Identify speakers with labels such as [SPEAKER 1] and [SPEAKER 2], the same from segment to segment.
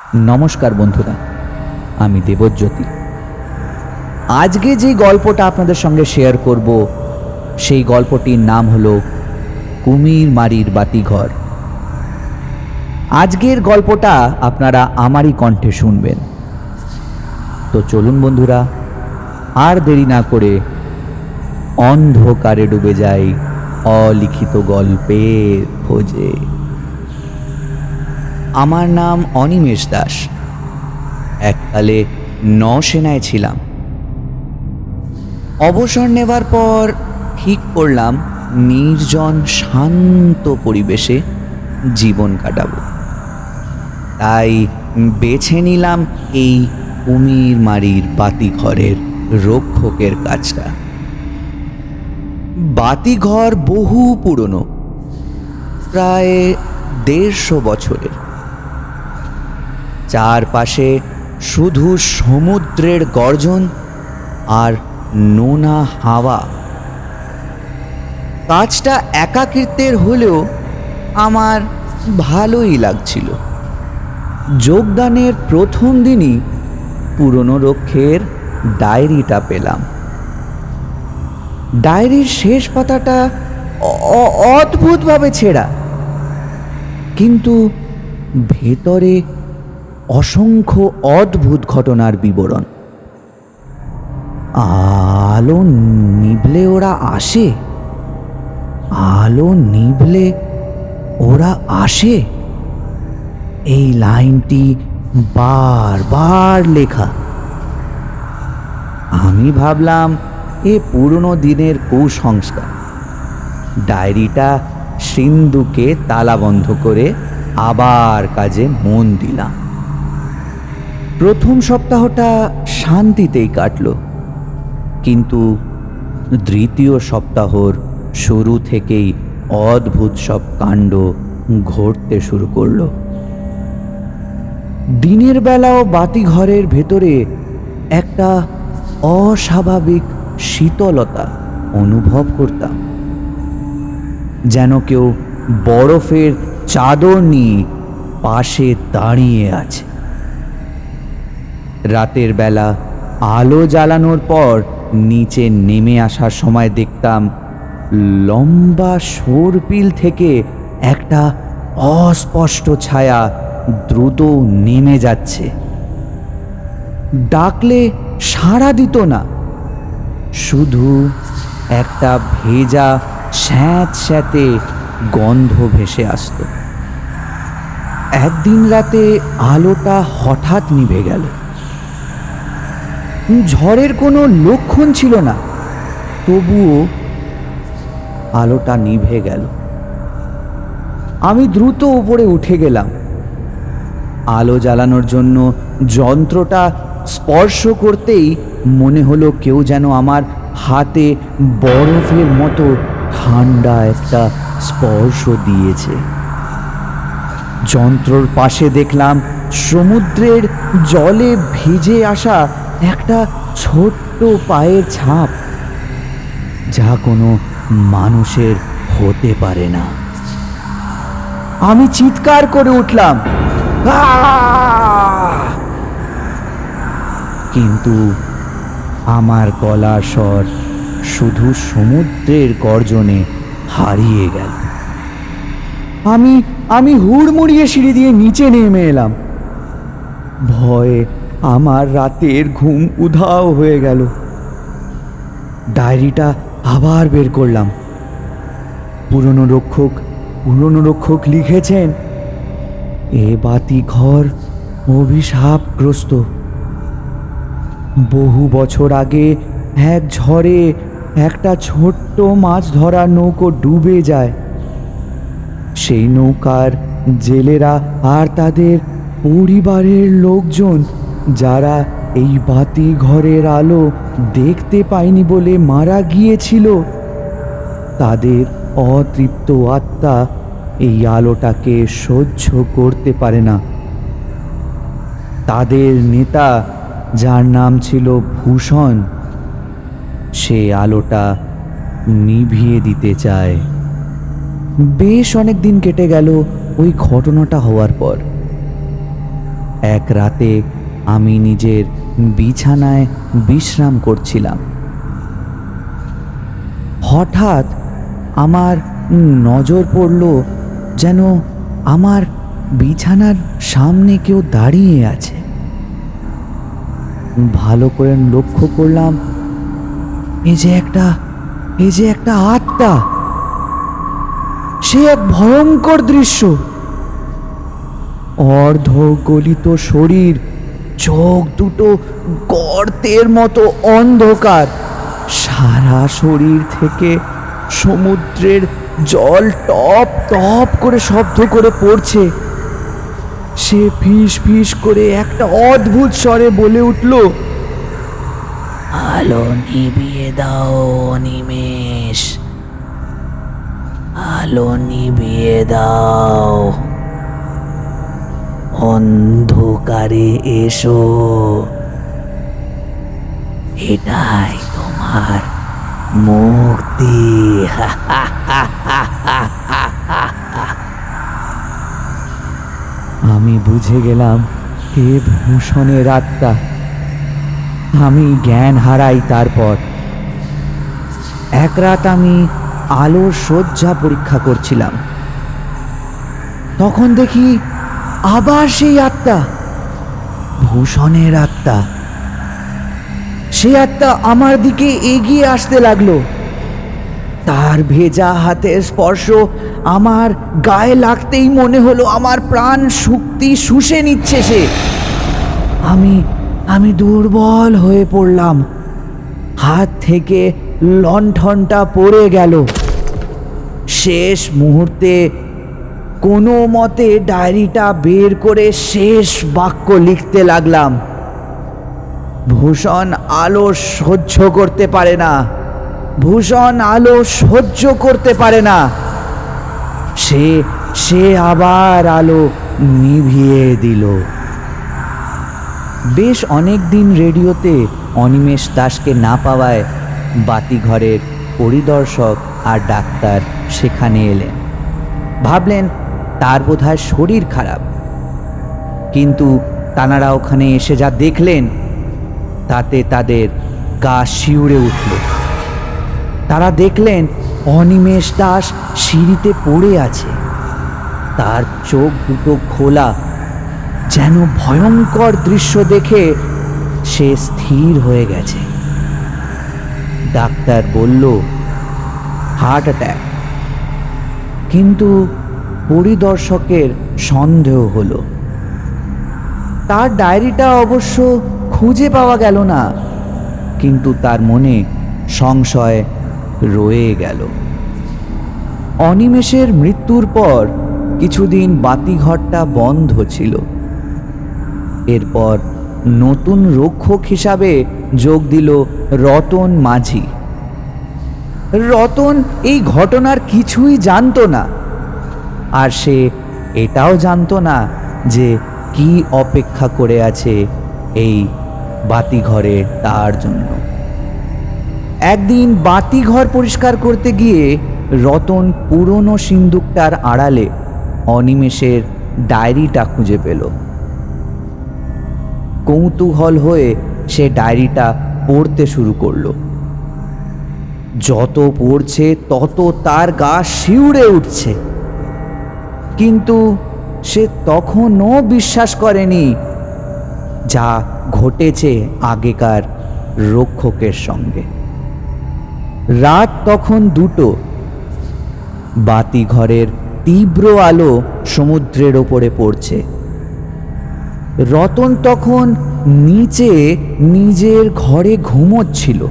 [SPEAKER 1] নমস্কার বন্ধুরা, আমি দেবজ্যোতি। আজকে যে গল্পটা আপনাদের সঙ্গে শেয়ার করব সেই গল্পটির নাম হলো কুমিরমারির বাতিঘর। আজকের গল্পটা আপনারা আমারই কণ্ঠে শুনবেন। তো চলুন বন্ধুরা, আর দেরি না করে অন্ধকারে ডুবে যাই অলিখিত গল্পের খোঁজে। আমার নাম অনিমেষ দাস। এককালে নৌসেনায় ছিলাম। অবসর নেবার পর ঠিক করলাম নির্জন শান্ত পরিবেশে জীবন কাটাবো। তাই বেছে নিলাম এই কুমিরমারির বাতিঘরের রক্ষকের কাজটা। বাতিঘর বহু পুরনো, প্রায় 150 বছরের। চারপাশে শুধু সমুদ্রের গর্জন আর নোনা হাওয়া। কাজটা একাকৃতের হলেও আমার ভালোই লাগছিল। যোগদানের প্রথম দিনই পুরনো রক্ষের ডায়েরিটা পেলাম। ডায়েরির শেষ পাতাটা অদ্ভুতভাবে ছেঁড়া, কিন্তু ভেতরে অসংখ্য অদ্ভুত ঘটনার বিবরণ। আলো নিভলে ওরা আসে, আলো নিভলে ওরা আসে, এই লাইনটি বারবার লেখা। আমি ভাবলাম এ পুরনো দিনের কুসংস্কার। ডায়েরিটা সিন্ধুকে তালাবন্ধ করে আবার কাজে মন দিলাম। প্রথম সপ্তাহটা শান্তিতেই কাটল, কিন্তু দ্বিতীয় সপ্তাহর শুরু থেকেই অদ্ভুত সব কাণ্ড ঘটতে শুরু করলো। দিনের বেলাও বাতিঘরের ভেতরে একটা অস্বাভাবিক শীতলতা অনুভব করতাম, যেন কেউ বরফের চাদর নিয়ে পাশে দাঁড়িয়ে আছে। রাতের বেলা আলো জ্বালানোর পর নিচে নেমে আসার সময় দেখতাম লম্বা সরপিল থেকে একটা অস্পষ্ট ছায়া দ্রুত নেমে যাচ্ছে। ডাকলে সাড়া দিত না, শুধু একটা ভেজা স্যাঁতস্যাঁতে গন্ধ ভেসে আসত। একদিন রাতে আলোটা হঠাৎ নিভে গেল। ঝড়ের কোনো লক্ষণ ছিল না, তবুও আলোটা নিভে গেল। আমি দ্রুত উপরে উঠে গেলাম। আলো জ্বালানোর জন্য যন্ত্রটা স্পর্শ করতেই মনে হলো কেউ যেন আমার হাতে বরফের মতো ঠান্ডা একটা স্পর্শ দিয়েছে। যন্ত্রর পাশে দেখলাম সমুদ্রের জলে ভিজে আসা একটা ছোট্ট পায়ের ছাপ, যা কোনো মানুষের হতে পারে না। আমি চিৎকার করে উঠলাম, কিন্তু আমার গলার স্বর শুধু সমুদ্রের গর্জনে হারিয়ে গেল। আমি হুড়মুড়িয়ে সিঁড়ি দিয়ে নিচে নেমে এলাম। ভয়ে আমার রাতের ঘুম উধাও হয়ে গেল। ডায়েরিটা আবার বের করলাম। পুরনো রক্ষক লিখেছেন, এ বাতিঘর অভিশাপগ্রস্ত। বহু বছর আগে এক ঝড়ে একটা ছোট্ট মাছ ধরার নৌকো ডুবে যায়। সেই নৌকার জেলেরা আর তাদের পরিবারের লোকজন, যারা এই বাতিঘরের আলো দেখতে পায়নি বলে মারা গিয়েছিল, তাদের অতৃপ্ত আত্মা এই আলোটাকে সহ্য করতে পারে না। তাদের নেতা, যার নাম ছিল ভূষণ, সে আলোটা নিভিয়ে দিতে চায়। বেশ অনেক দিন কেটে গেল ওই ঘটনাটা হওয়ার পর। এক রাতে আমি নিজের বিছানায় বিশ্রাম করছিলাম। হঠাৎ আমার নজর পড়ল যেন আমার বিছানার সামনে কেউ দাঁড়িয়ে আছে। ভালো করে লক্ষ্য করলাম, এই যে একটা আত্মা। সে এক ভয়ঙ্কর দৃশ্য। অর্ধগলিত শরীর, চোখ দুটো গর্তের মতো অন্ধকার, সারা শরীর থেকে সমুদ্রের জল টপ টপ করে শব্দ করে পড়ছে। সে ফিস ফিস করে একটা অদ্ভুত স্বরে বলে উঠল, আলো নিভিয়ে দাও অনিমেষ, আলো নিভিয়ে দাও, অন্ধকারে এসো, এটাই তোমার মুক্তি। আমি বুঝে গেলাম হে ভূষণের আত্মা। আমি জ্ঞান হারাই। তারপর এক রাত আমি আলোর সজ্জা পরীক্ষা করছিলাম। তখন দেখি আবার সেই আত্মা, ভূষণের আত্মা। সেই আত্মা আমার দিকে এগিয়ে আসতে লাগলো। তার ভেজা হাতের স্পর্শ আমার গায়ে লাগতেই মনে হলো আমার প্রাণ শক্তি শুষে নিচ্ছে সে। আমি দুর্বল হয়ে পড়লাম। হাত থেকে লণ্ঠনটা পড়ে গেল। শেষ মুহূর্তে কোনো মতে ডায়েরিটা বের করে শেষ বাক্য লিখতে লাগলাম। ভূষণ আলো সহ্য করতে পারে না, ভূষণ আলো সহ্য করতে পারে না। সে আবার আলো নিভিয়ে দিল। বেশ অনেক দিন রেডিওতে অনিমেষ দাসকে না পাওয়ায় বাতিঘরের পরিদর্শক আর ডাক্তার সেখানে এলেন। ভাবলেন তার বোধহয় শরীর খারাপ, কিন্তু তানারা ওখানে এসে যা দেখলেন তাতে তাদের গা শিউরে উঠল। তারা দেখলেন অনিমেষ দাস সিঁড়িতে পড়ে আছে, তার চোখ দুটো খোলা। যেন ভয়ঙ্কর দৃশ্য দেখে সে স্থির হয়ে গেছে। ডাক্তার বলল হার্ট অ্যাটাক, কিন্তু পরিদর্শকের সন্দেহ হলো। তার ডায়েরিটা অবশ্য খুঁজে পাওয়া গেল না, কিন্তু তার মনে সংশয় রয়ে গেল। অনিমেষের মৃত্যুর পর কিছুদিন বাতিঘরটা বন্ধ ছিল। এরপর নতুন রক্ষক হিসাবে যোগ দিল রতন মাঝি। রতন এই ঘটনার কিছুই জানতো না, আর সে এটাও জানতো না যে কি অপেক্ষা করে আছে এই বাতিঘরে তার জন্য। একদিন বাতিঘর পরিষ্কার করতে গিয়ে রতন পুরনো সিন্দুকটার আড়ালে অনিমেষের ডায়েরিটা খুঁজে পেল। কৌতূহল হয়ে সে ডায়েরিটা পড়তে শুরু করলো। যত পড়ছে তত তার গা শিউরে উঠছে, কিন্তু সে তখনও বিশ্বাস করেনি যা ঘটেছে আগেকার রক্ষকের সঙ্গে। রাত তখন 2টো। বাতিঘরের তীব্র আলো সমুদ্রের ওপরে পড়ছে। রতন তখন নিচে নিজের ঘরে ঘুমোচ্ছিল।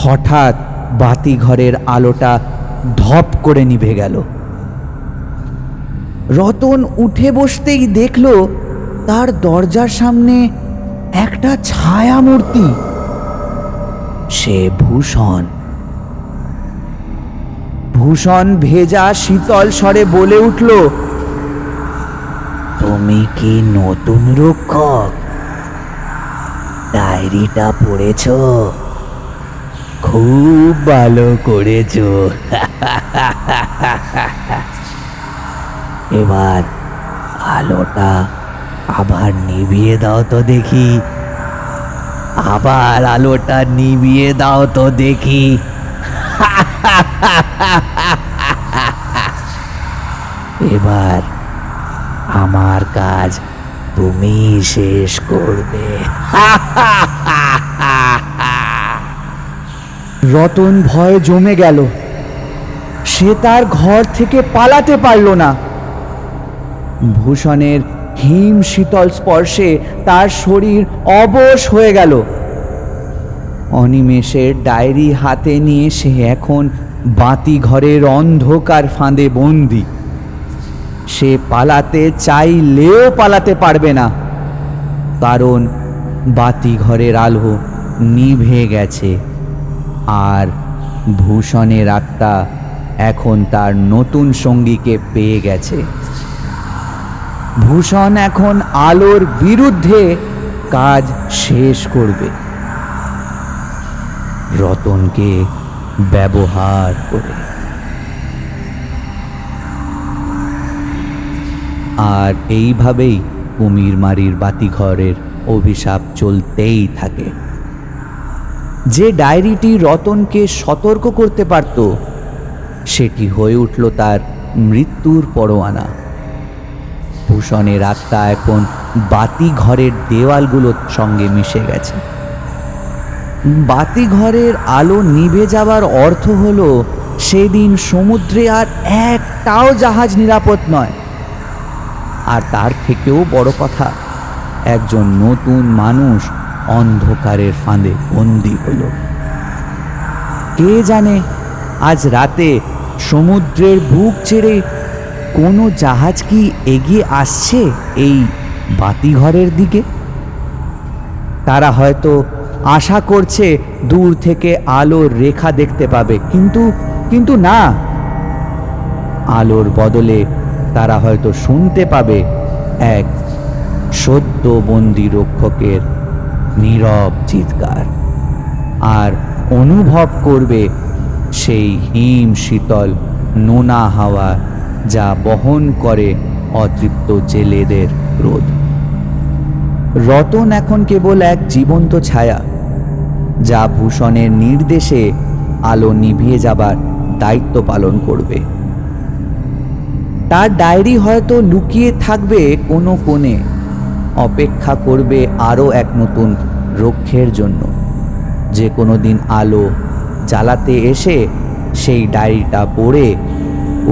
[SPEAKER 1] হঠাৎ বাতিঘরের আলোটা ধপ করে নিভে গেল। রতন উঠে বসতেই দেখল তার দরজার সামনে একটা ছায়া মূর্তি। সে ভূষণ। ভূষণ ভেজা শীতল স্বরে বলে উঠল, তুমি কি নতুন রক্ষক? ডায়েরিটা পড়েছ? খুব ভালো করেছ। এবার আলোটা আবার নিভিয়ে দাও তো দেখি, আবার আলোটা নিভিয়ে দাও তো দেখি। এবার আমার কাজ তুমি শেষ করবে। রতন ভয়ে জমে গেল। সে তার ঘর থেকে পালাতে পারল না। ভূষণের হিম শীতল স্পর্শে তার শরীর অবশ হয়ে গেল। অনিমেষের ডায়েরি হাতে নিয়ে সে এখন বাতি ঘরের অন্ধকার ফাঁদে বন্দী। সে পালাতে চাইলেও পালাতে পারবে না, কারণ বাতি ঘরের আলো নিভে গেছে আর ভূষণের আত্মা এখন তার নতুন সঙ্গীকে পেয়ে গেছে। ভূষণ এখন আলোর বিরুদ্ধে কাজ শেষ করবে, রতনকে ব্যবহার করে। আর এইভাবেই কুমিরমারির বাতিঘরের অভিশাপ চলতেই থাকে। যে ডায়েরিটি রতনকে সতর্ক করতে পারত, সেটি হয়ে উঠল তার মৃত্যুর পরোয়ানা। ভূষণের আত্মা এখন বাতিঘরের দেওয়ালগুলোর সঙ্গে মিশে গেছে। বাতিঘরের আলো নিভে যাবার অর্থ হলো সেদিন সমুদ্রে আর একটাও জাহাজ নিরাপদ নয়। আর তার থেকেও বড় কথা, একজন নতুন মানুষ অন্ধকারের ফাঁদে বন্দী হলো। কে জানে আজ রাতে সমুদ্রের বুক ছেড়ে কোনো জাহাজ কি এগিয়ে আসছে এই বাতিঘরের দিকে? তারা হয়তো আশা করছে দূর থেকে আলোর রেখা দেখতে পাবে, কিন্তু না, আলোর বদলে তারা হয়তো শুনতে পাবে এক সদ্য বন্দী রক্ষকের নীরব চিৎকার, আর অনুভব করবে সেই হিম শীতল নোনা হাওয়া যা বহন করে অতৃপ্ত জেলেদের ক্রোধ। রতন এখন কেবল এক জীবন্ত ছায়া, যা ভূষণের নির্দেশে আলো নিভিয়ে যাবার দায়িত্ব পালন করবে। তার ডায়েরি হয়তো লুকিয়ে থাকবে কোনো কোণে, অপেক্ষা করবে আরও এক নতুন রক্ষের জন্য, যে কোনো দিন আলো জ্বালাতে এসে সেই ডায়েরিটা পড়ে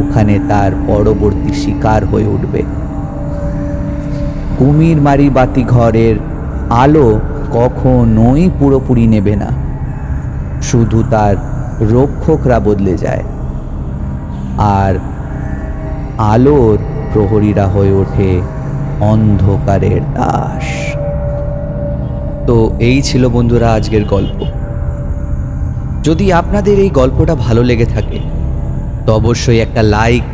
[SPEAKER 1] ওখানে তার পরবর্তী শিকার হয়ে উঠবে। কুমিরমারি বাতিঘরের আলো কখনোই পুরোপুরি নেবে না, শুধু তার রক্ষকরা বদলে যায়, আর আলোর প্রহরীরা হয়ে ওঠে অন্ধকারের দাস। তো এই ছিল বন্ধুরা আজকের গল্প। যদি আপনাদের এই গল্পটা ভালো লেগে থাকে তো অবশ্যই একটা লাইক,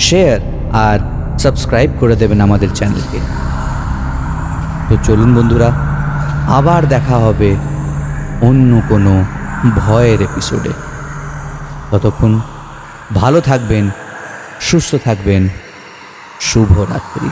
[SPEAKER 1] শেয়ার আর সাবস্ক্রাইব করে দেবেন আমাদের চ্যানেলকে। তো চলুন বন্ধুরা, আবার দেখা হবে অন্য কোনো ভয়ের এপিসোডে। ততক্ষণ ভালো থাকবেন, সুস্থ থাকবেন। শুভরাত্রি।